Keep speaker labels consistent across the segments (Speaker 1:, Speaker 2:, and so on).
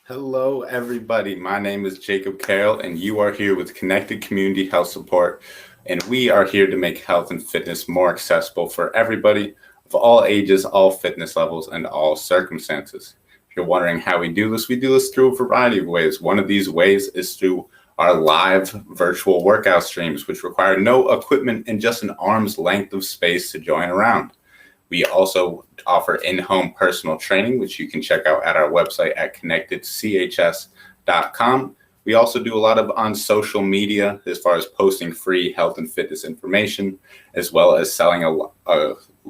Speaker 1: Hello, everybody. My name is Jacob Carroll, and you are here with Connected Community Health Support. And we are here to make health and fitness more accessible for everybody of all ages, all fitness levels, and all circumstances. If you're wondering how we do this through a variety of ways. One of these ways is through our live virtual workout streams, which require no equipment and just an arm's length of space to join around. We also offer in-home personal training, which you can check out at our website at connectedchs.com. We also do a lot of on social media as far as posting free health and fitness information, as well as selling a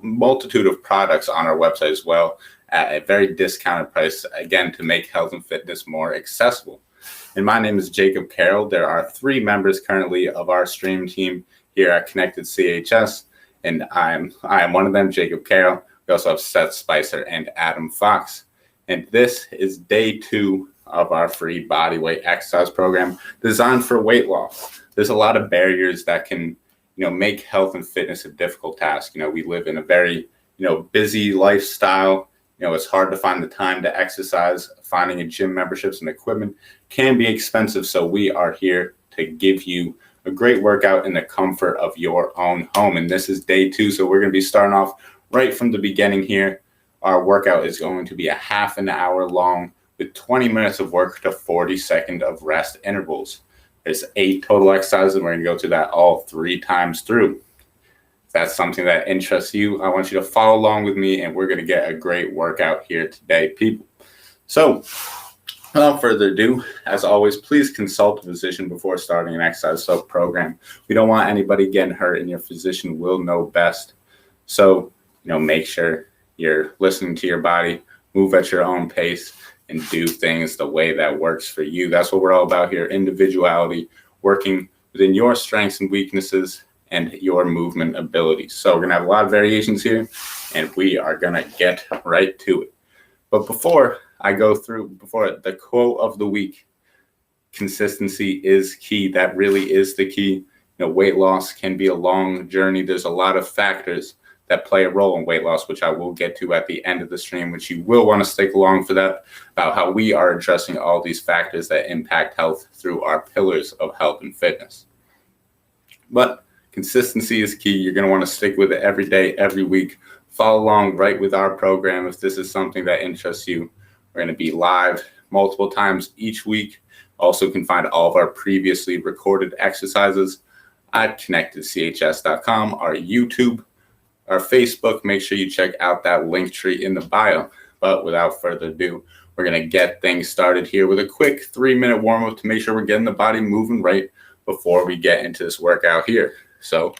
Speaker 1: multitude of products on our website as well at a very discounted price, again, to make health and fitness more accessible. And my name is Jacob Carroll. There are 3 members currently of our stream team here at Connected CHS. And I am one of them, Jacob Carroll. We also have Seth Spicer and Adam Fox. And this is day 2 of our free bodyweight exercise program designed for weight loss. There's a lot of barriers that can, make health and fitness a difficult task. We live in a very, busy lifestyle. It's hard to find the time to exercise. Finding a gym memberships and equipment can be expensive. So we are here to give you a great workout in the comfort of your own home. And this is day 2. So we're going to be starting off right from the beginning here. Our workout is going to be a half an hour long with 20 minutes of work to 40 seconds of rest intervals. There's 8 total exercises, and we're going to go through that all 3 times through. If that's something that interests you, I want you to follow along with me, and we're going to get a great workout here today, people. So without further ado, as always, please consult a physician before starting an exercise program. We don't want anybody getting hurt, and your physician will know best. So, make sure you're listening to your body, move at your own pace, and do things the way that works for you. That's what we're all about here, individuality, working within your strengths and weaknesses and your movement abilities. So we're going to have a lot of variations here, and we are going to get right to it. But before the quote of the week, consistency is key. That really is the key. Weight loss can be a long journey. There's a lot of factors that play a role in weight loss, which I will get to at the end of the stream, which you will want to stick along for that, about how we are addressing all these factors that impact health through our pillars of health and fitness. But consistency is key. You're going to want to stick with it every day, every week. Follow along right with our program if this is something that interests you. We're going to be live multiple times each week. Also can find all of our previously recorded exercises at connectedchs.com, our YouTube, our Facebook. Make sure you check out that link tree in the bio. But without further ado, we're going to get things started here with a quick 3-minute warm-up to make sure we're getting the body moving right before we get into this workout here. So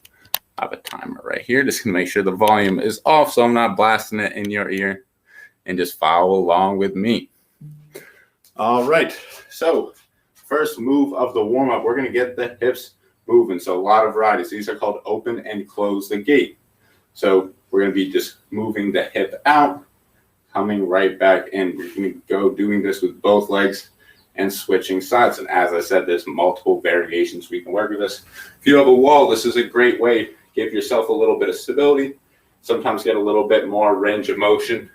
Speaker 1: I have a timer right here. Just going to make sure the volume is off so I'm not blasting it in your ear. And just follow along with me. All right. So first move of the warm-up, we're going to get the hips moving. So a lot of varieties. These are called open and close the gate. So we're going to be just moving the hip out, coming right back in. We're going to go doing this with both legs and switching sides. And as I said, there's multiple variations we can work with this. If you have a wall, this is a great way. Give yourself a little bit of stability. Sometimes get a little bit more range of motion.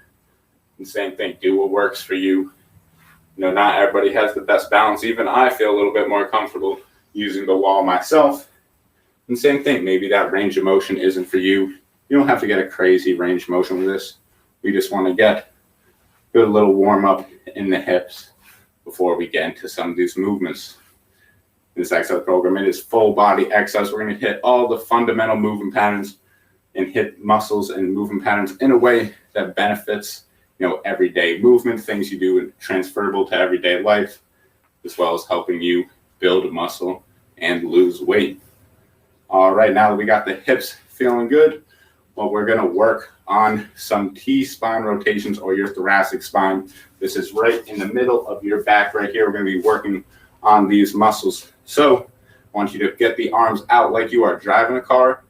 Speaker 1: And same thing, do what works for you. Not everybody has the best balance. Even I feel a little bit more comfortable using the wall myself. And same thing, maybe that range of motion isn't for you. You don't have to get a crazy range of motion with this. We just want to get good little warm up in the hips before we get into some of these movements. This exercise program, it is full body exercise. We're going to hit all the fundamental movement patterns and hit muscles and movement patterns in a way that benefits everyday movement, things you do transferable to everyday life, as well as helping you build muscle and lose weight. All right, now that we got the hips feeling good, we're going to work on some T-spine rotations or your thoracic spine. This is right in the middle of your back right here. We're going to be working on these muscles. So I want you to get the arms out like you are driving a car,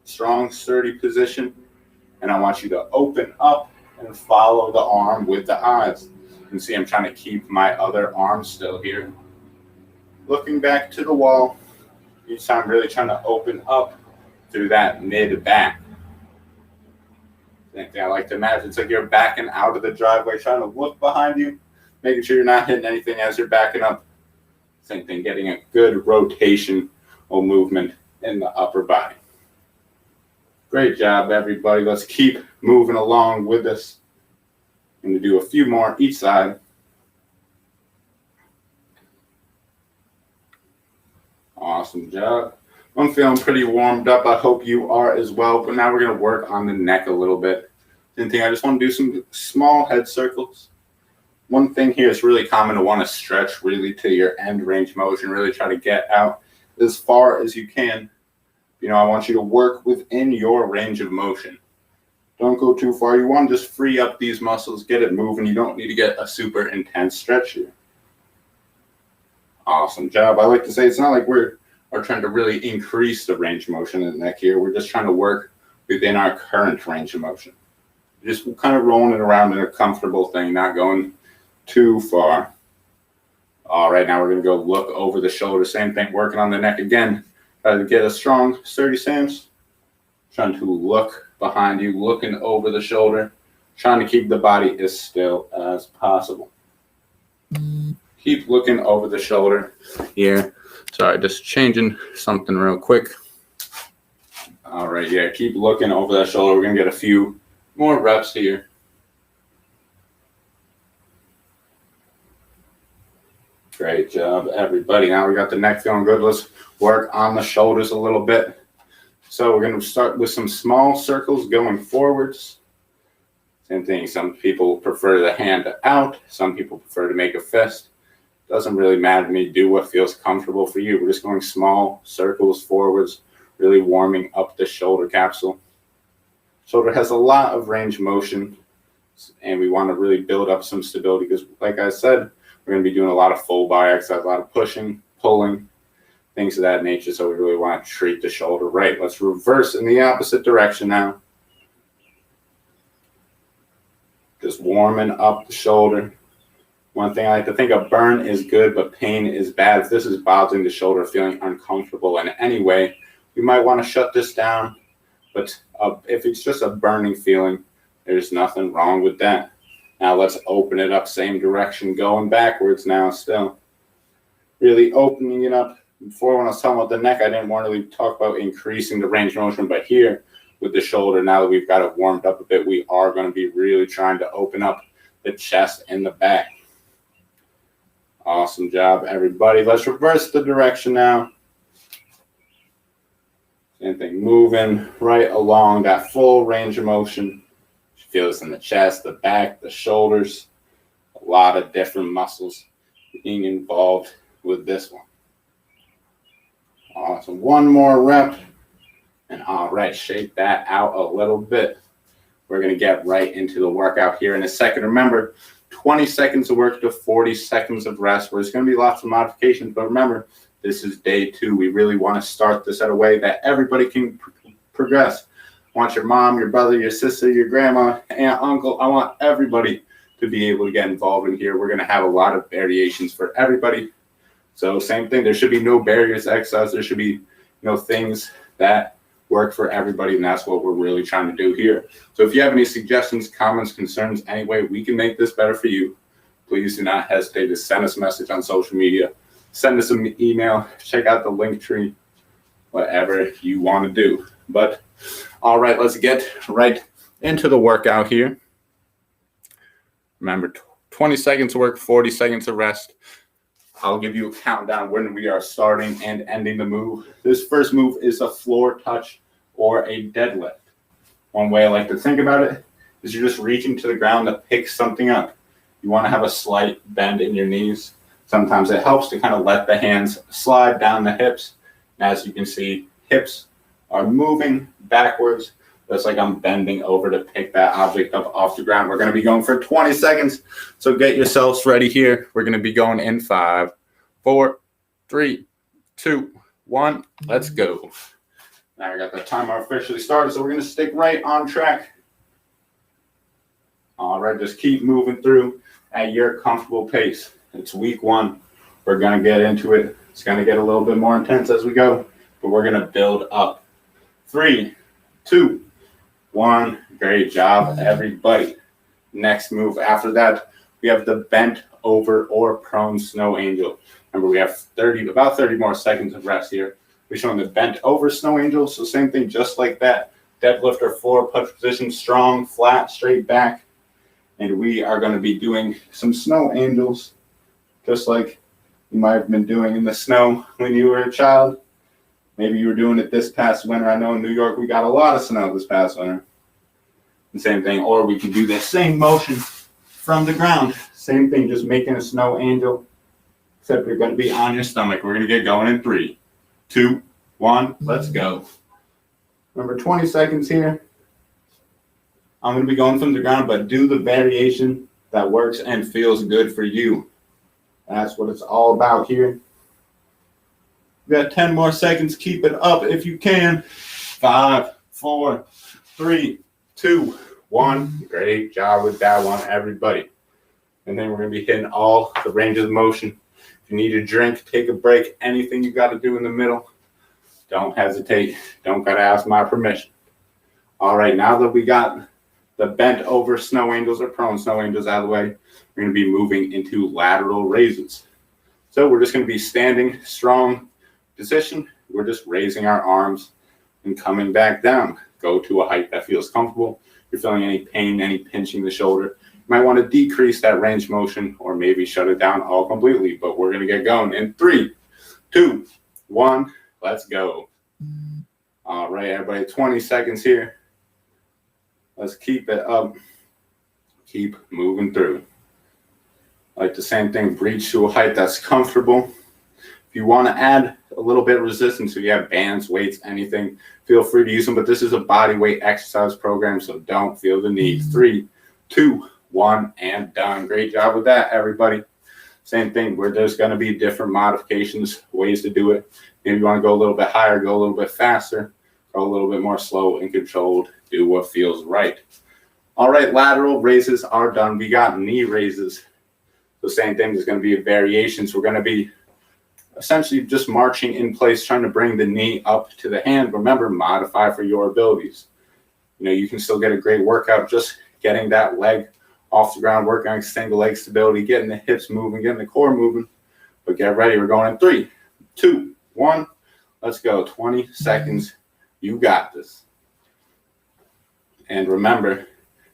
Speaker 1: strong, sturdy position. And I want you to open up and follow the arm with the eyes. You can see I'm trying to keep my other arm still here. Looking back to the wall. Each time really trying to open up through that mid-back. Same thing I like to imagine. It's like you're backing out of the driveway, trying to look behind you. making sure you're not hitting anything as you're backing up. Same thing, getting a good rotational movement in the upper body. Great job, everybody. Let's keep moving along with this. I'm going to do a few more each side. Awesome job. I'm feeling pretty warmed up. I hope you are as well. But now we're going to work on the neck a little bit. Same thing, I just want to do some small head circles. One thing here is really common to want to stretch really to your end range motion, really try to get out as far as you can. I want you to work within your range of motion. Don't go too far. You want to just free up these muscles, get it moving. You don't need to get a super intense stretch here. Awesome job. I like to say it's not like we're trying to really increase the range of motion in the neck here. We're just trying to work within our current range of motion. Just kind of rolling it around in a comfortable thing, not going too far. All right, now we're going to go look over the shoulder. Same thing, working on the neck again. Try to get a strong, sturdy stance. Trying to look behind you, looking over the shoulder. Trying to keep the body as still as possible. Keep looking over the shoulder here. Sorry, just changing something real quick. All right, yeah, keep looking over that shoulder. We're going to get a few more reps here. Great job, everybody. Now we got the neck feeling good. Let's work on the shoulders a little bit. So we're going to start with some small circles going forwards. Same thing. Some people prefer the hand out. Some people prefer to make a fist. Doesn't really matter to me. Do what feels comfortable for you. We're just going small circles forwards, really warming up the shoulder capsule. Shoulder has a lot of range of motion, and we want to really build up some stability because, like I said, we're going to be doing a lot of full body exercise, a lot of pushing, pulling, things of that nature. So we really want to treat the shoulder right. Let's reverse in the opposite direction now. Just warming up the shoulder. One thing I like to think of, burn is good, but pain is bad. If this is bothering the shoulder, feeling uncomfortable in any way, you might want to shut this down. But if it's just a burning feeling, there's nothing wrong with that. Now let's open it up, same direction, going backwards now still. Really opening it up. Before when I was talking about the neck, I didn't want to really talk about increasing the range of motion, but here with the shoulder, now that we've got it warmed up a bit, we are going to be really trying to open up the chest and the back. Awesome job, everybody. Let's reverse the direction now. Same thing, moving right along that full range of motion. Feel this in the chest, the back, the shoulders. A lot of different muscles being involved with this one. Awesome. One more rep. And all right, shake that out a little bit. We're going to get right into the workout here in a second. Remember, 20 seconds of work to 40 seconds of rest. There's going to be lots of modifications, but remember, this is day 2. We really want to start this at a way that everybody can progress. I want your mom, your brother, your sister, your grandma, aunt, uncle. I want everybody to be able to get involved in here. We're going to have a lot of variations for everybody. So same thing. There should be no barriers to exercise. There should be things that work for everybody, and that's what we're really trying to do here. So if you have any suggestions, comments, concerns, any way we can make this better for you, please do not hesitate to send us a message on social media. Send us an email. Check out the link tree, whatever you want to do. But all right, let's get right into the workout here. Remember, 20 seconds of work, 40 seconds of rest. I'll give you a countdown when we are starting and ending the move. This first move is a floor touch or a deadlift. One way I like to think about it is you're just reaching to the ground to pick something up. You want to have a slight bend in your knees. Sometimes it helps to kind of let the hands slide down the hips. And as you can see, hips are moving backwards. That's like I'm bending over to pick that object up off the ground. We're going to be going for 20 seconds. So get yourselves ready here. We're going to be going in 5, 4, 3, 2, 1. Let's go. Now we got the timer officially started. So we're going to stick right on track. All right, just keep moving through at your comfortable pace. It's week 1. We're going to get into it. It's going to get a little bit more intense as we go, but we're going to build up. 3, 2, 1. Great job, everybody. Next move after that, we have the bent over or prone snow angel. Remember, we have about 30 more seconds of rest here. We're showing the bent over snow angel. So same thing, just like that. Deadlift or floor punch position, strong, flat, straight back. And we are going to be doing some snow angels, just like you might have been doing in the snow when you were a child. Maybe you were doing it this past winter. I know in New York we got a lot of snow this past winter. The same thing, or we can do the same motion from the ground. Same thing, just making a snow angel, except you're going to be on your stomach. We're going to get going in 3, 2, 1, let's go. Remember, 20 seconds here. I'm going to be going from the ground, but do the variation that works and feels good for you. That's what it's all about here. We got 10 more seconds. Keep it up if you can. 5, 4, 3, 2, 1. Great job with that one, everybody. And then we're going to be hitting all the ranges of motion. If you need a drink, take a break, anything you got to do in the middle, don't hesitate. Don't got to ask my permission. All right, now that we got the bent over snow angels or prone snow angels out of the way, we're going to be moving into lateral raises. So we're just going to be standing strong position. We're just raising our arms and coming back down. Go to a height that feels comfortable. If you're feeling any pain, any pinching the shoulder, you might want to decrease that range of motion or maybe shut it down all completely. But we're going to get going in 3, 2, 1. Let's go. All right, everybody, 20 seconds here. Let's keep it up. Keep moving through. Like the same thing, breach to a height that's comfortable. If you want to add a little bit of resistance, if you have bands, weights, anything, feel free to use them. But this is a body weight exercise program, so don't feel the need. 3, 2, 1, and done. Great job with that, everybody. Same thing, where there's going to be different modifications, ways to do it. Maybe you want to go a little bit higher, go a little bit faster, go a little bit more slow and controlled. Do what feels right. All right, lateral raises are done. We got knee raises. The same thing, there's going to be variations. We're going to be essentially just marching in place, trying to bring the knee up to the hand. Remember, modify for your abilities. You know, you can still get a great workout just getting that leg off the ground, working on single leg stability, getting the hips moving, getting the core moving. But get ready. We're going in 3, 2, 1. Let's go. 20 seconds. You got this. And remember,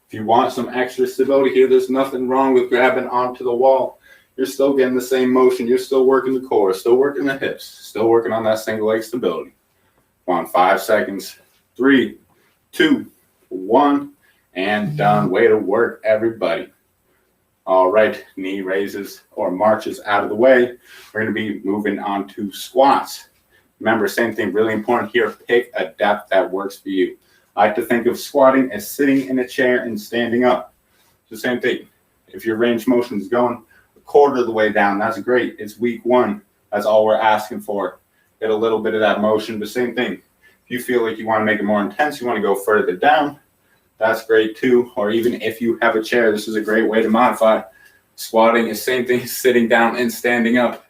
Speaker 1: if you want some extra stability here, there's nothing wrong with grabbing onto the wall. You're still getting the same motion. You're still working the core, still working the hips, still working on that single leg stability. Come on, 5 seconds. 3, 2, 1, and done. Way to work, everybody. All right, knee raises or marches out of the way. We're going to be moving on to squats. Remember, same thing, really important here. Pick a depth that works for you. I like to think of squatting as sitting in a chair and standing up. It's the same thing. If your range of motion is going a quarter of the way down, that's great. It's week 1. That's all we're asking for. Get a little bit of that motion, but same thing. If you feel like you want to make it more intense, you want to go further down, that's great too. Or even if you have a chair, this is a great way to modify. Squatting is same thing as sitting down and standing up.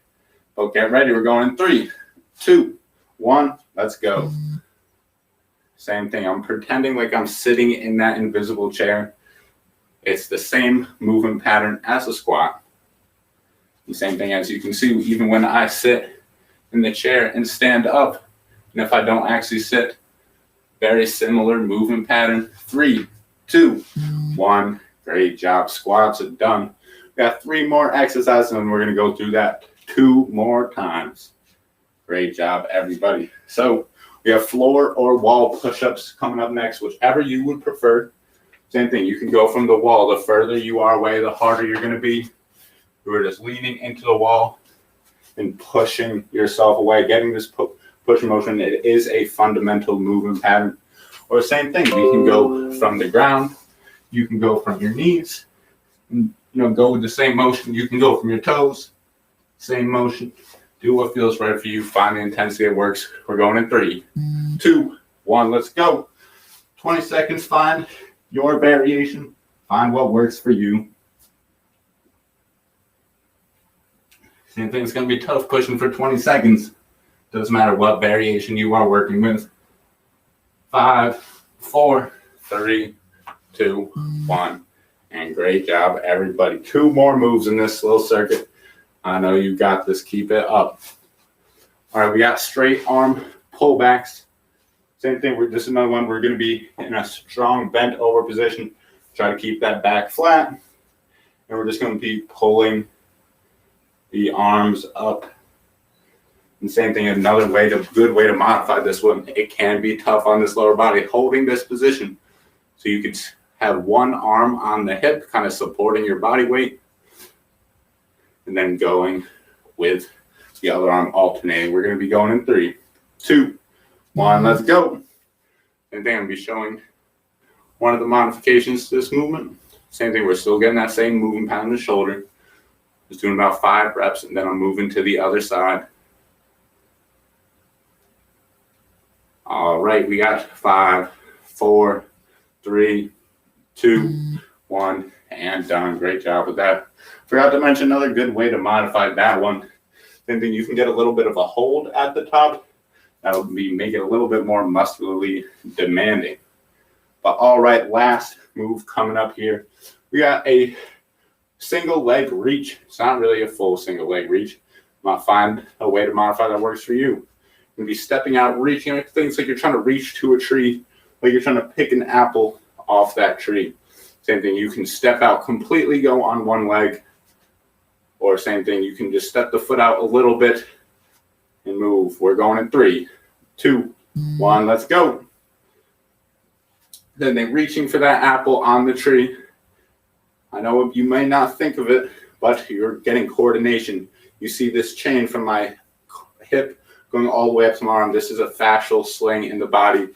Speaker 1: But get ready. We're going in 3, 2, 1. Let's go. Same thing. I'm pretending like I'm sitting in that invisible chair. It's the same movement pattern as a squat. The same thing, as you can see, even when I sit in the chair and stand up, and if I don't actually sit, very similar movement pattern. 3, 2, 1. Great job. Squats are done. We got 3 more exercises, and we're going to go through that 2 more times. Great job, everybody. So we have floor or wall push-ups coming up next, whichever you would prefer. Same thing. You can go from the wall. The further you are away, the harder you're going to be. You're just leaning into the wall and pushing yourself away, getting this push motion. It is a fundamental movement pattern. Or same thing. You can go from the ground. You can go from your knees. And, go with the same motion. You can go from your toes. Same motion. Do what feels right for you. Find the intensity that works. We're going in 3, 2, 1. Let's go. 20 seconds. Find your variation. Find what works for you. Same thing. It's going to be tough pushing for 20 seconds. Doesn't matter what variation you are working with. 5, 4, 3, 2, 1. And great job, everybody. 2 more moves in this little circuit. I know you got this. Keep it up. All right, we got straight arm pullbacks. Same thing. This is another one. We're going to be in a strong bent over position. Try to keep that back flat. And we're just going to be pulling the arms up. And same thing, another good way to modify this one. It can be tough on this lower body, holding this position. So you could have one arm on the hip, kind of supporting your body weight. And then going with the other arm alternating. We're going to be going in 3, 2, 1, let's go. And then I'm going to be showing one of the modifications to this movement. Same thing, we're still getting that same movement pattern in the shoulder. Just doing about 5 reps, and then I'm moving to the other side. All right, we got 5, 4, 3, 2, 1, and done. Great job with that. Forgot to mention another good way to modify that one. Same thing, you can get a little bit of a hold at the top. That'll make it a little bit more muscularly demanding. But all right, last move coming up here. We got a single leg reach. It's not really a full single leg reach. Find a way to modify that works for you. You're going to be stepping out, reaching things like you're trying to reach to a tree, like you're trying to pick an apple off that tree. Same thing, you can step out completely, go on one leg. Or same thing, you can just step the foot out a little bit and move. We're going in 3, 2, 1, let's go. Then they're reaching for that apple on the tree. I know you may not think of it, but you're getting coordination. You see this chain from my hip going all the way up to my arm. This is a fascial sling in the body.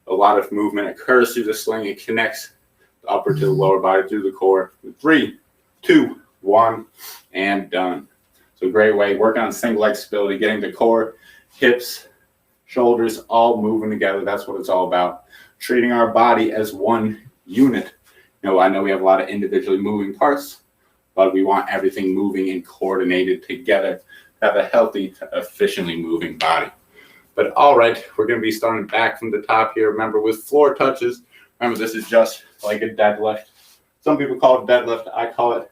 Speaker 1: A lot of movement occurs through the sling. It connects the upper to the lower body through the core. 3, 2, 1, and done. So great way, working on single leg stability, getting the core, hips, shoulders all moving together. That's what it's all about. Treating our body as one unit. I know we have a lot of individually moving parts, but we want everything moving and coordinated together to have a healthy, efficiently moving body. But all right, we're going to be starting back from the top here. Remember, with floor touches, remember this is just like a deadlift. Some people call it deadlift. I call it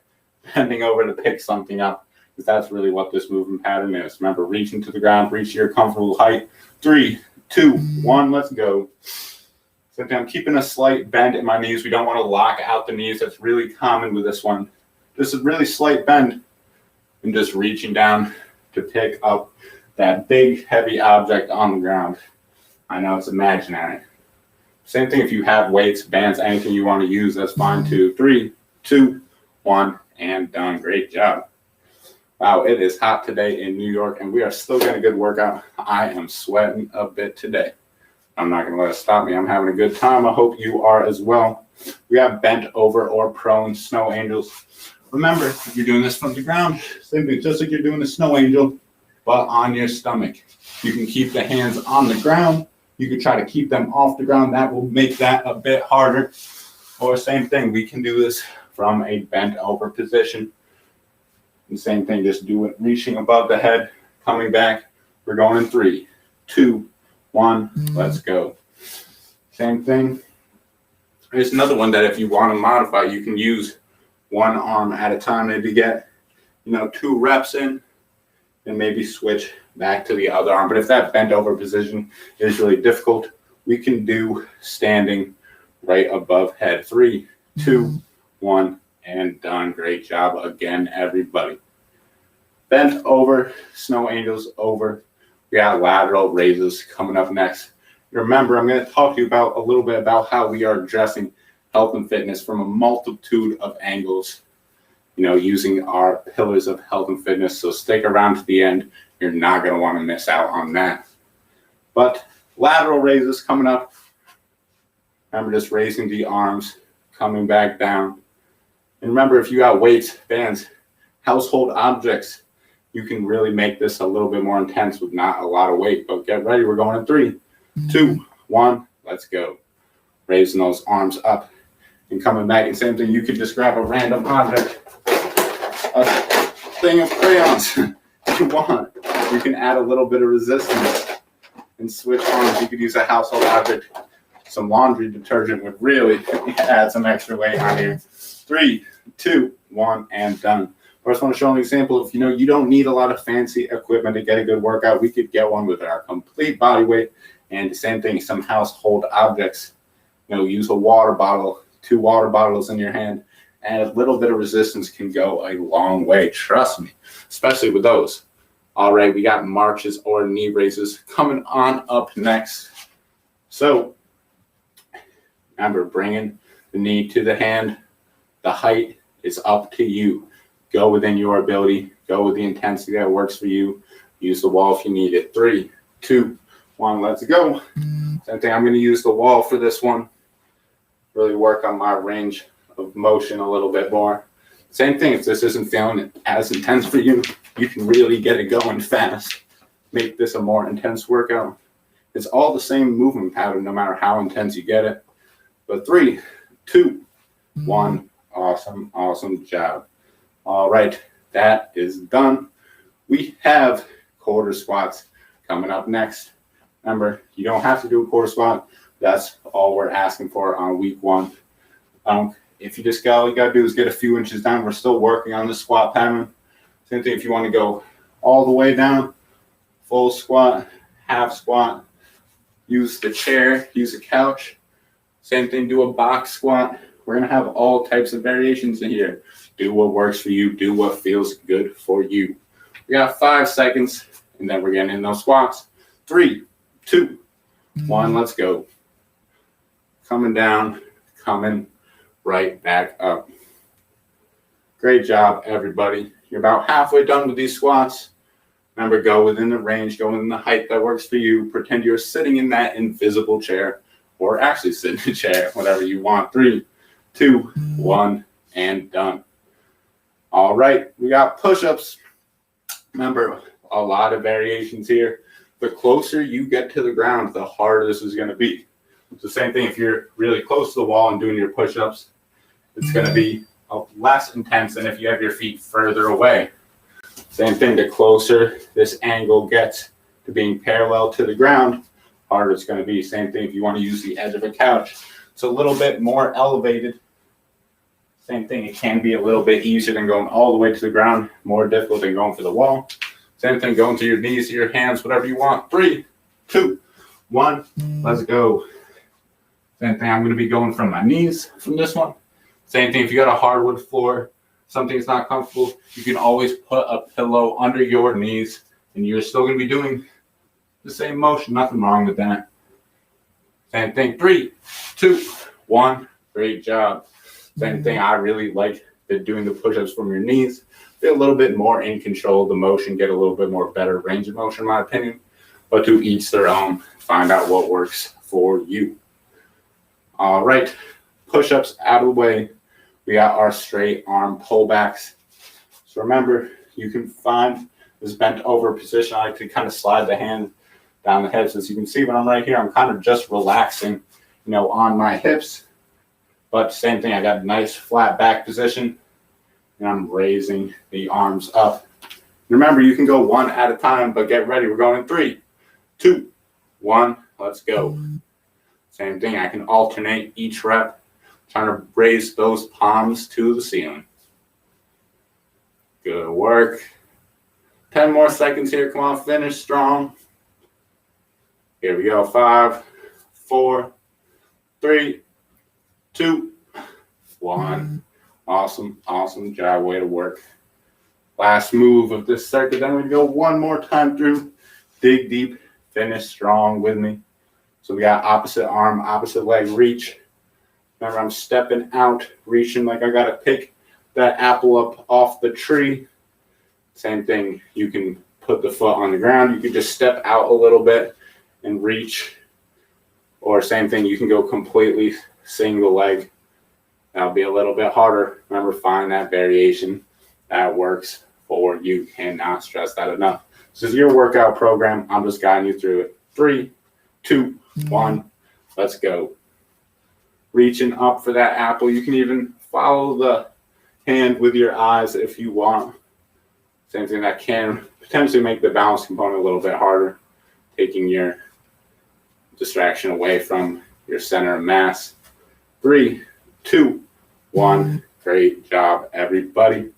Speaker 1: bending over to pick something up, because that's really what this movement pattern is. Remember, reaching to the ground, reach to your comfortable height. 3, 2, 1, let's go. So I'm keeping a slight bend in my knees. We don't want to lock out the knees. That's really common with this one. Just a really slight bend and just reaching down to pick up that big, heavy object on the ground. I know it's imaginary. Same thing if you have weights, bands, anything you want to use, that's fine too. 3, 2, 1, and done. Great job. Wow, it is hot today in New York, and we are still getting a good workout. I am sweating a bit today. I'm not going to let it stop me. I'm having a good time. I hope you are as well. We have bent over or prone snow angels. Remember, if you're doing this from the ground, same thing, just like you're doing a snow angel, but on your stomach. You can keep the hands on the ground. You can try to keep them off the ground. That will make that a bit harder. Or same thing, we can do this from a bent over position. And same thing, just do it reaching above the head, coming back. We're going in 3, 2, 1, let's go. Same thing. There's another one that if you want to modify, you can use one arm at a time. Maybe get 2 reps in and maybe switch back to the other arm. But if that bent over position is really difficult, we can do standing right above head. 3, 2, 1, and done. Great job again, everybody. Bent over, snow angels over. We got lateral raises coming up next. Remember, I'm going to talk to you about a little bit about how we are addressing health and fitness from a multitude of angles, using our pillars of health and fitness. So stick around to the end. You're not going to want to miss out on that. But lateral raises coming up. Remember, just raising the arms, coming back down. And remember, if you got weights, bands, household objects, you can really make this a little bit more intense with not a lot of weight. But get ready. We're going in 3, 2, 1. Let's go. Raising those arms up and coming back. And same thing, you could just grab a random object, a thing of crayons if you want. You can add a little bit of resistance and switch arms. You could use a household object. Some laundry detergent would really add some extra weight on here. 3, 2, 1, and done. First, I want to show an example of, you don't need a lot of fancy equipment to get a good workout. We could get one with our complete body weight. And the same thing, some household objects. Use a water bottle, 2 water bottles in your hand, and a little bit of resistance can go a long way. Trust me, especially with those. All right, we got marches or knee raises coming on up next. So remember, bringing the knee to the hand. The height is up to you. Go within your ability. Go with the intensity that works for you. Use the wall if you need it. 3, 2, 1, let's go. Same thing, I'm going to use the wall for this one. Really work on my range of motion a little bit more. Same thing, if this isn't feeling as intense for you, you can really get it going fast. Make this a more intense workout. It's all the same movement pattern, no matter how intense you get it. But 3, 2, 1, awesome job. All right, that is done. We have quarter squats coming up next. Remember, you don't have to do a quarter squat. That's all we're asking for on week 1. If you just all you got to do is get a few inches down. We're still working on the squat pattern. Same thing if you want to go all the way down, full squat, half squat, use the chair, use a couch. Same thing, do a box squat. We're going to have all types of variations in here. Do what works for you. Do what feels good for you. We got 5 seconds, and then we're getting in those squats. 3, 2, 1, let's go. Coming down, coming right back up. Great job, everybody. You're about halfway done with these squats. Remember, go within the range, go within the height that works for you. Pretend you're sitting in that invisible chair, or actually sit in a chair, whatever you want. 3, 2, 1, and done. All right, we got push-ups. Remember, a lot of variations here. The closer you get to the ground, the harder this is going to be. It's the same thing if you're really close to the wall and doing your push-ups. It's going to be less intense than if you have your feet further away. Same thing, the closer this angle gets to being parallel to the ground, harder it's going to be. Same thing if you want to use the edge of a couch. It's a little bit more elevated. Same thing, it can be a little bit easier than going all the way to the ground, more difficult than going for the wall. Same thing, going to your knees, to your hands, whatever you want. 3, 2, 1, let's go. Same thing, I'm going to be going from my knees from this one. Same thing, if you got a hardwood floor, something's not comfortable, you can always put a pillow under your knees, and you're still going to be doing the same motion. Nothing wrong with that. Same thing, 3, 2, 1, great job. Same thing, I really like doing the push-ups from your knees. Be a little bit more in control of the motion, get a little bit more better range of motion, in my opinion. But to each their own, find out what works for you. All right, push-ups out of the way. We got our straight arm pullbacks. So remember, you can find this bent over position. I like to kind of slide the hand down the hips. As you can see, when I'm right here, I'm kind of just relaxing, on my hips. But same thing, I got a nice flat back position, and I'm raising the arms up. Remember, you can go one at a time, but get ready. We're going in 3, 2, 1, let's go. Same thing, I can alternate each rep, trying to raise those palms to the ceiling. Good work. 10 more seconds here. Come on, finish strong. Here we go. 5, 4, 3, 2, 1. Awesome job. Way to work. Last move of this circuit. Then we go one more time through. Dig deep. Finish strong with me. So we got opposite arm, opposite leg reach. Remember, I'm stepping out, reaching like I got to pick that apple up off the tree. Same thing. You can put the foot on the ground. You can just step out a little bit and reach. Or same thing, you can go completely single leg. That'll be a little bit harder. Remember, find that variation that works for you. Cannot stress that enough. This is your workout program. I'm just guiding you through it. 3, 2, 1. Let's go. Reaching up for that apple. You can even follow the hand with your eyes if you want. Same thing, that can potentially make the balance component a little bit harder, taking your distraction away from your center of mass. 3, 2, 1. Great job, everybody.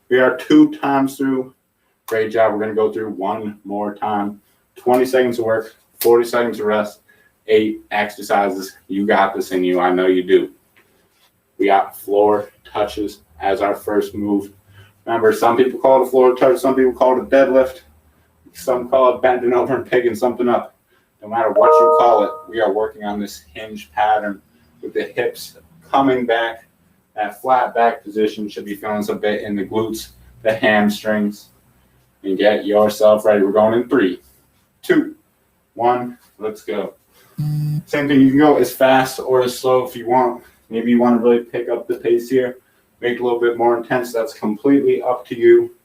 Speaker 1: We are 2 times through. Great job. We're going to go through one more time. 20 seconds of work, 40 seconds of rest, 8 exercises. You got this in you. I know you do. We got floor touches as our first move. Remember, some people call it a floor touch. Some people call it a deadlift. Some call it bending over and picking something up. No matter what you call it, we are working on this hinge pattern with the hips coming back. That flat back position should be feeling some bit in the glutes, the hamstrings. And get yourself ready. We're going in 3, 2, 1. Let's go. Same thing. You can go as fast or as slow if you want. Maybe you want to really pick up the pace here, make it a little bit more intense. That's completely up to you.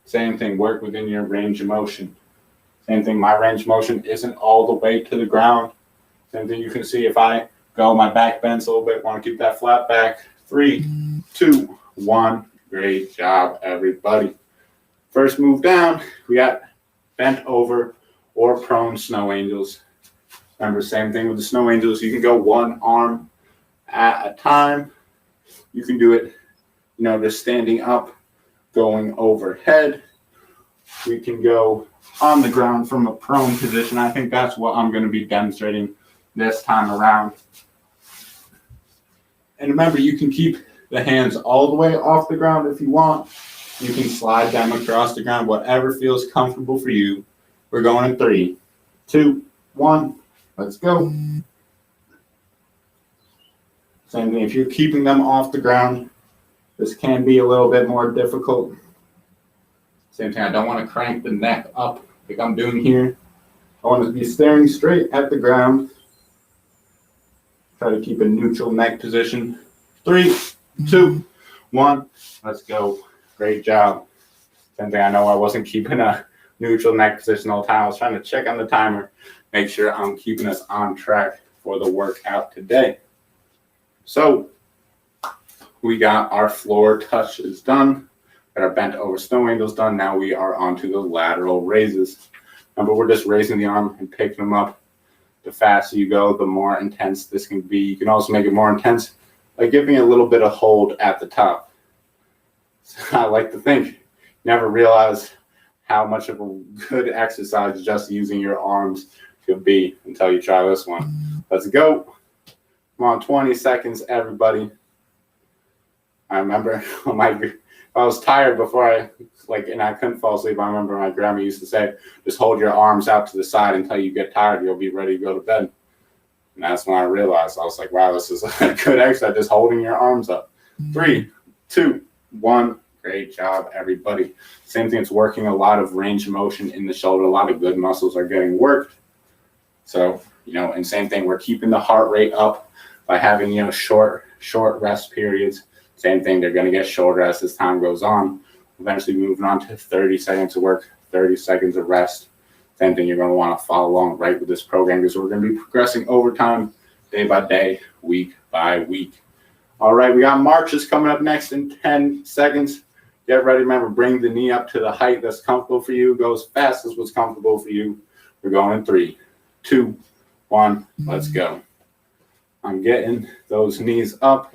Speaker 1: Same thing. Work within your range of motion. Same thing. My range of motion isn't all the way to the ground. Same thing. You can see if I go, my back bends a little bit. Want to keep that flat back. 3, 2, 1. Great job, everybody. First move down, we got bent over or prone snow angels. Remember, same thing with the snow angels. You can go one arm at a time. You can do it, just standing up, going overhead. We can go on the ground from a prone position. I think that's what I'm going to be demonstrating this time around. And remember, you can keep the hands all the way off the ground if you want. You can slide them across the ground, whatever feels comfortable for you. We're going in 3, 2, 1. Let's go. Same thing. If you're keeping them off the ground, this can be a little bit more difficult. Same thing. I don't want to crank the neck up like I'm doing here. I want to be staring straight at the ground. Try to keep a neutral neck position. 3, 2, 1. Let's go. Great job. Same thing. I know I wasn't keeping a neutral neck position all the time. I was trying to check on the timer, make sure I'm keeping us on track for the workout today. So we got our floor touches done, got our bent over snow angels done. Now we are on to the lateral raises. Remember, we're just raising the arm and picking them up. The faster you go, the more intense this can be. You can also make it more intense by giving it a little bit of hold at the top. I like to think, never realize how much of a good exercise just using your arms could be until you try this one. Let's go. Come on, 20 seconds, everybody. I remember I was tired before and I couldn't fall asleep. I remember my grandma used to say, just hold your arms out to the side until you get tired. You'll be ready to go to bed. And that's when I realized, I was like, wow, this is a good exercise, just holding your arms up. 3, 2, 1. Great job, everybody. Same thing. It's working a lot of range of motion in the shoulder. A lot of good muscles are getting worked. So, and same thing. We're keeping the heart rate up by having, short rest periods. Same thing. They're going to get shorter as this time goes on. Eventually moving on to 30 seconds of work, 30 seconds of rest. Same thing. You're going to want to follow along right with this program because we're going to be progressing over time, day by day, week by week. All right. We got marches coming up next in 10 seconds. Get ready. Remember, bring the knee up to the height that's comfortable for you. Go as fast as what's comfortable for you. We're going in 3, 2, 1. Let's go. I'm getting those knees up.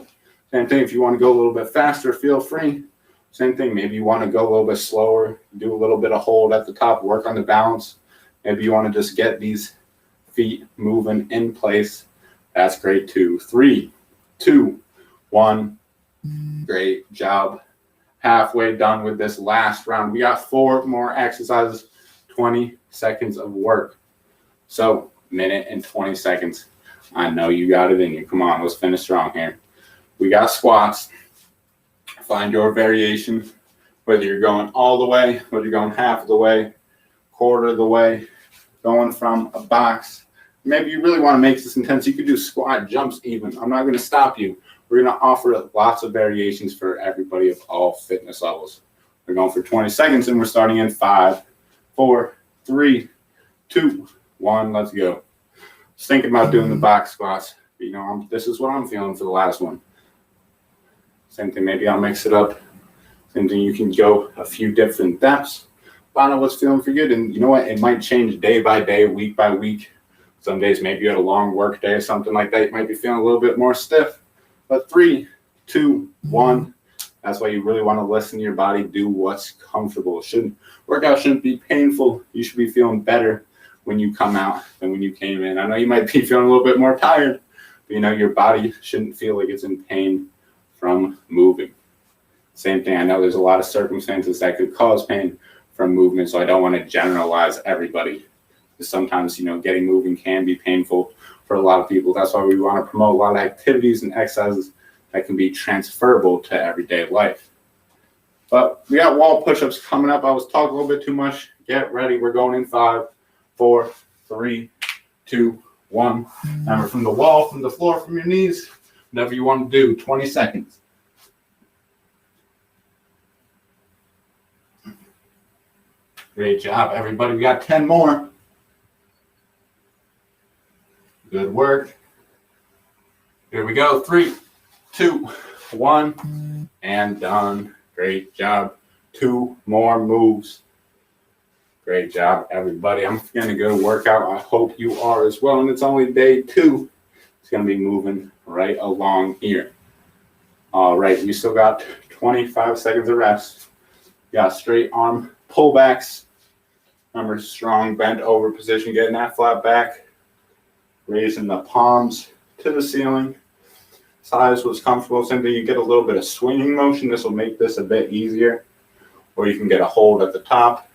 Speaker 1: Same thing. If you want to go a little bit faster, feel free. Same thing. Maybe you want to go a little bit slower, do a little bit of hold at the top, work on the balance. Maybe you want to just get these feet moving in place. That's great too. 3, 2, 1. Great job. Halfway done with this last round. We got 4 more exercises, 20 seconds of work. So, minute and 20 seconds. I know you got it in you. Come on, let's finish strong here. We got squats. Find your variation, whether you're going all the way, whether you're going half of the way, quarter of the way, going from a box. Maybe you really want to make this intense. You could do squat jumps even. I'm not going to stop you. We're going to offer lots of variations for everybody of all fitness levels. We're going for 20 seconds and we're starting in 5, 4, 3, 2, 1. Let's go. Just thinking about doing the box squats. This is what I'm feeling for the last one. Same thing. Maybe I'll mix it up. Same thing. You can go a few different depths. Find out what's feeling for you. And you know what? It might change day by day, week by week. Some days maybe you had a long work day or something like that. You might be feeling a little bit more stiff. But 3, 2, 1. That's why you really want to listen to your body, do what's comfortable. Workout shouldn't be painful. You should be feeling better when you come out than when you came in. I know you might be feeling a little bit more tired, but your body shouldn't feel like it's in pain from moving. Same thing, I know there's a lot of circumstances that could cause pain from movement, so I don't want to generalize everybody. Because sometimes, getting moving can be painful for a lot of people. That's why we want to promote a lot of activities and exercises that can be transferable to everyday life. But we got wall push-ups coming up. I was talking a little bit too much. Get ready. We're going in 5, 4, 3, 2, 1. Remember, from the wall, from the floor, from your knees, whatever you want to do, 20 seconds. Great job, everybody. We got 10 more. Good work. Here we go. 3, 2, 1, and done. Great job. 2 more moves. Great job, everybody. I'm going to go work out. I hope you are as well. And it's only day 2. It's going to be moving right along here. All right. You still got 25 seconds of rest. You got straight arm pullbacks. Remember, strong bent over position, getting that flat back. Raising the palms to the ceiling. Size was comfortable. Simply, you get a little bit of swinging motion. This will make this a bit easier. Or you can get a hold at the top.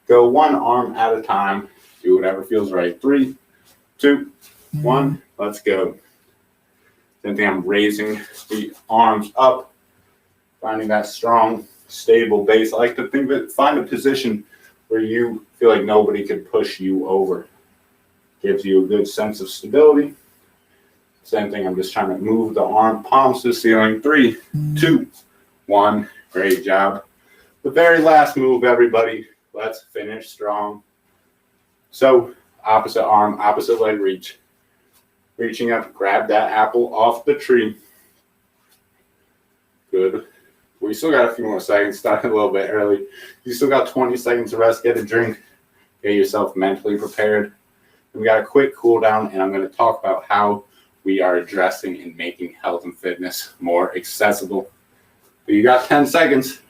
Speaker 1: Go 1 arm at a time. Do whatever feels right. 3, 2, 1. Let's go. Same thing, I'm raising the arms up. Finding that strong, stable base. I like to think of it, find a position where you feel like nobody could push you over. Gives you a good sense of stability. Same thing, I'm just trying to move the arm palms to the ceiling. 3, 2, 1. Great job. The very last move, everybody. Let's finish strong. So, opposite arm, opposite leg reach. Reaching up, grab that apple off the tree. Good. We still got a few more seconds, starting a little bit early. You still got 20 seconds to rest, get a drink, get yourself mentally prepared. And we got a quick cool down, and I'm going to talk about how we are addressing and making health and fitness more accessible. But you got 10 seconds.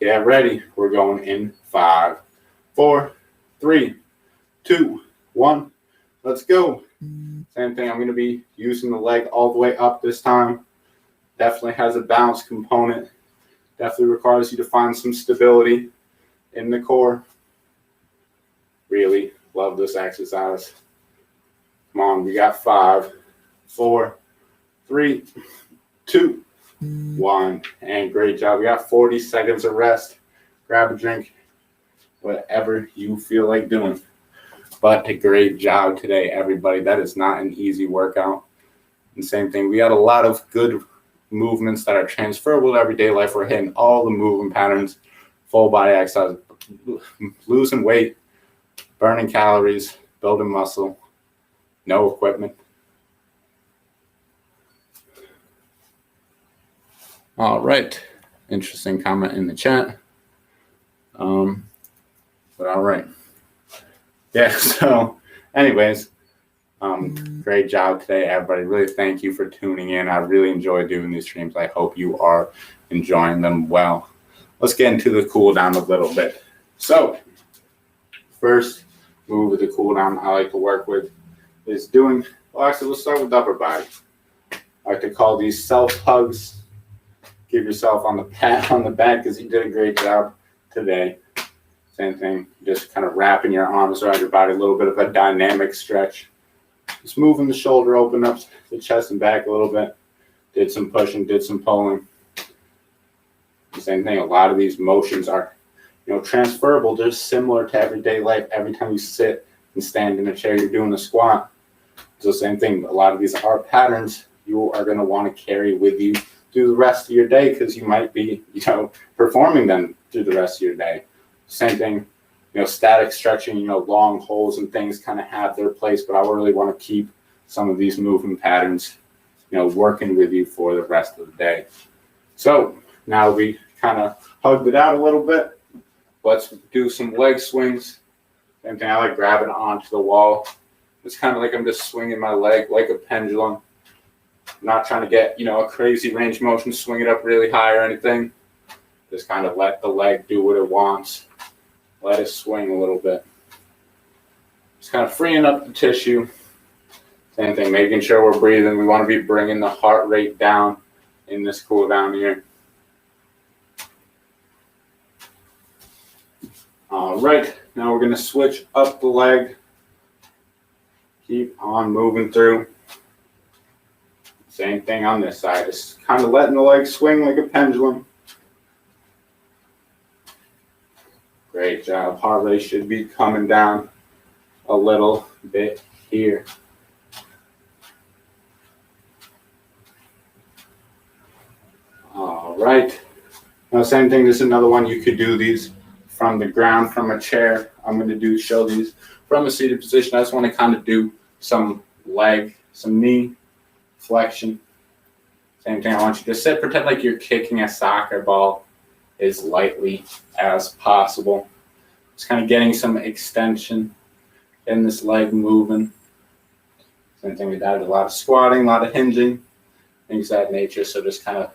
Speaker 1: Get ready. We're going in 5, 4, 3, 2, 1. Let's go. Same thing. I'm going to be using the leg all the way up this time. Definitely has a balance component. Definitely requires you to find some stability in the core. Really love this exercise. Come on, we got 5, 4, 3, 2, 1. And great job. We got 40 seconds of rest. Grab a drink, whatever you feel like doing. But a great job today, everybody. That is not an easy workout. And same thing, we got a lot of good movements that are transferable to everyday life. We're hitting all the movement patterns, full body exercise, losing weight, burning calories, building muscle, no equipment. All right. Interesting comment in the chat. But all right. Yeah, so anyways, great job today, everybody. Really thank you for tuning in. I really enjoy doing these streams. I hope you are enjoying them well. Let's get into the cool down a little bit. So first move with the cool down I like to work with is actually let's start with the upper body. I like to call these self hugs. Give yourself on the pat on the back because you did a great job today. Same thing, just kind of wrapping your arms around your body, a little bit of a dynamic stretch. Just moving the shoulder, open up the chest and back a little bit. Did some pushing, did some pulling. Same thing, a lot of these motions are, transferable. They're similar to everyday life. Every time you sit and stand in a chair, you're doing a squat. So same thing, a lot of these are patterns you are going to want to carry with you through the rest of your day because you might be, performing them through the rest of your day. Same thing, static stretching, long holds and things kind of have their place, but I really want to keep some of these movement patterns, working with you for the rest of the day. So now we kind of hugged it out a little bit. Let's do some leg swings. Same thing, I like grabbing onto the wall. It's kind of like I'm just swinging my leg like a pendulum. not trying to get, a crazy range of motion, swing it up really high or anything. Just kind of let the leg do what it wants. Let it swing a little bit. Just kind of freeing up the tissue. Same thing, making sure we're breathing. We want to be bringing the heart rate down in this cool down here. All right, now we're going to switch up the leg. Keep on moving through. Same thing on this side, just kind of letting the leg swing like a pendulum. Great job. Heart rate should be coming down a little bit here. All right. Now, same thing. This is another one. You could do these from the ground, from a chair. I'm going to show these from a seated position. I just want to kind of do some leg, some knee flexion. Same thing. I want you to sit, pretend like you're kicking a soccer ball as lightly as possible. Just kind of getting some extension, getting this leg moving. Same thing with that. A lot of squatting, a lot of hinging, things of that nature. So just kind of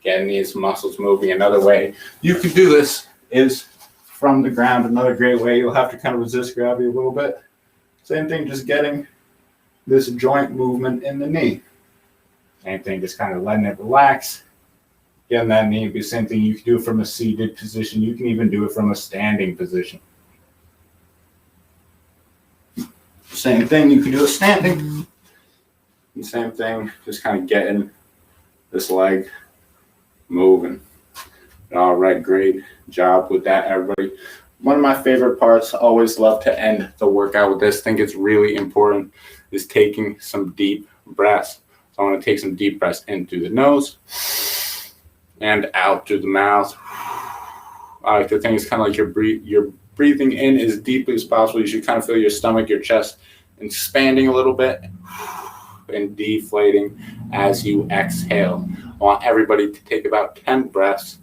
Speaker 1: getting these muscles moving. Another way you can do this is from the ground. Another great way. You'll have to kind of resist gravity a little bit. Same thing, just getting this joint movement in the knee. Same thing, just kind of letting it relax. Getting that knee, the same thing. You can do it from a seated position. You can even do it from a standing position. Same thing, you can do it standing. And same thing, just kind of getting this leg moving. All right, great job with that, everybody. One of my favorite parts, always love to end the workout with this. I think it's really important, is taking some deep breaths. So I want to take some deep breaths in through the nose and out through the mouth. I like to think it's kind of like you're breathing in as deeply as possible. You should kind of feel your stomach, your chest expanding a little bit and deflating as you exhale. I want everybody to take about 10 breaths.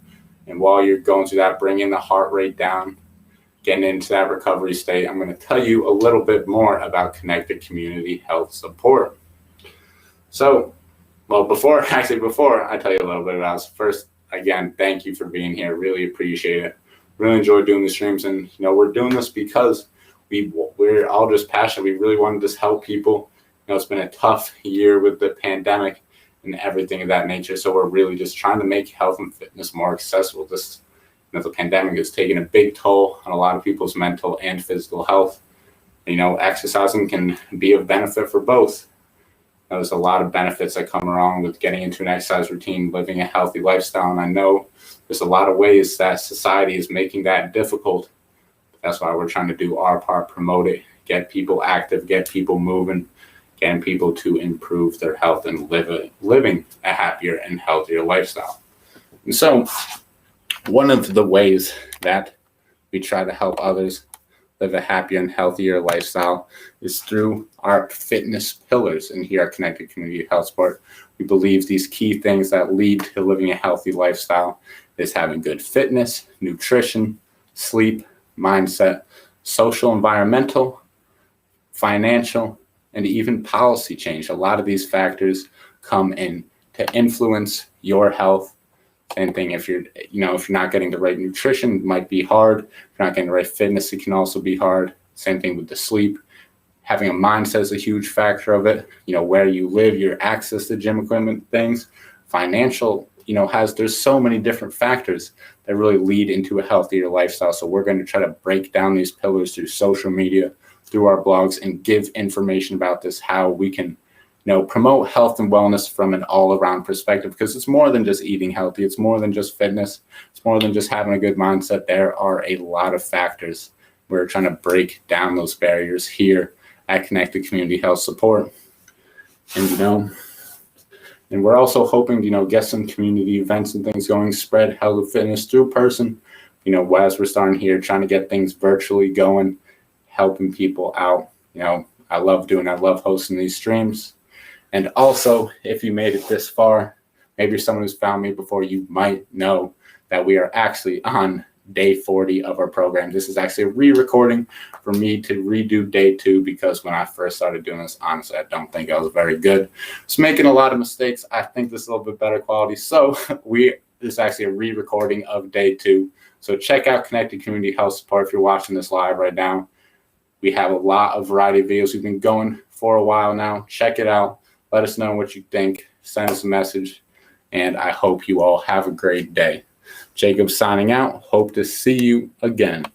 Speaker 1: And while you're going through that, bringing the heart rate down, getting into that recovery state, I'm going to tell you a little bit more about Connected Community Health Support. So, before I tell you a little bit about this, first, again, thank you for being here. Really appreciate it. Really enjoy doing the streams. And, we're doing this because we're all just passionate. We really want to just help people. It's been a tough year with the pandemic and everything of that nature. So we're really just trying to make health and fitness more accessible. This, the pandemic has taken a big toll on a lot of people's mental and physical health. Exercising can be of benefit for both. There's a lot of benefits that come along with getting into an exercise routine, living a healthy lifestyle. And I know there's a lot of ways that society is making that difficult. That's why we're trying to do our part, promote it, get people active, get people moving, getting people to improve their health and living a happier and healthier lifestyle. And so one of the ways that we try to help others live a happier and healthier lifestyle is through our fitness pillars. And here at Connected Community Health Support, we believe these key things that lead to living a healthy lifestyle is having good fitness, nutrition, sleep, mindset, social, environmental, financial, and even policy change. A lot of these factors come in to influence your health. Same thing, if you're not getting the right nutrition, it might be hard. If you're not getting the right fitness, it can also be hard. Same thing with the sleep. Having a mindset is a huge factor of it. Where you live, your access to gym equipment, things. Financial, there's so many different factors that really lead into a healthier lifestyle. So we're going to try to break down these pillars through social media, through our blogs, and give information about this, how we can promote health and wellness from an all-around perspective, because it's more than just eating healthy. It's more than just fitness. It's more than just having a good mindset. There are a lot of factors. We're trying to break down those barriers here at Connected Community Health Support. And, and we're also hoping to, get some community events and things going, spread health and fitness through person. As we're starting here, trying to get things virtually going, helping people out. I love hosting these streams. And also, if you made it this far, maybe you're someone who's found me before, you might know that we are actually on day 40 of our program. This is actually a re-recording for me to redo day 2, because when I first started doing this, honestly, I don't think I was very good. Just making a lot of mistakes. I think this is a little bit better quality. So this is actually a re-recording of day 2. So check out Connected Community Health Support if you're watching this live right now. We have a lot of variety of videos. We've been going for a while now. Check it out. Let us know what you think. Send us a message. And I hope you all have a great day. Jacob signing out. Hope to see you again.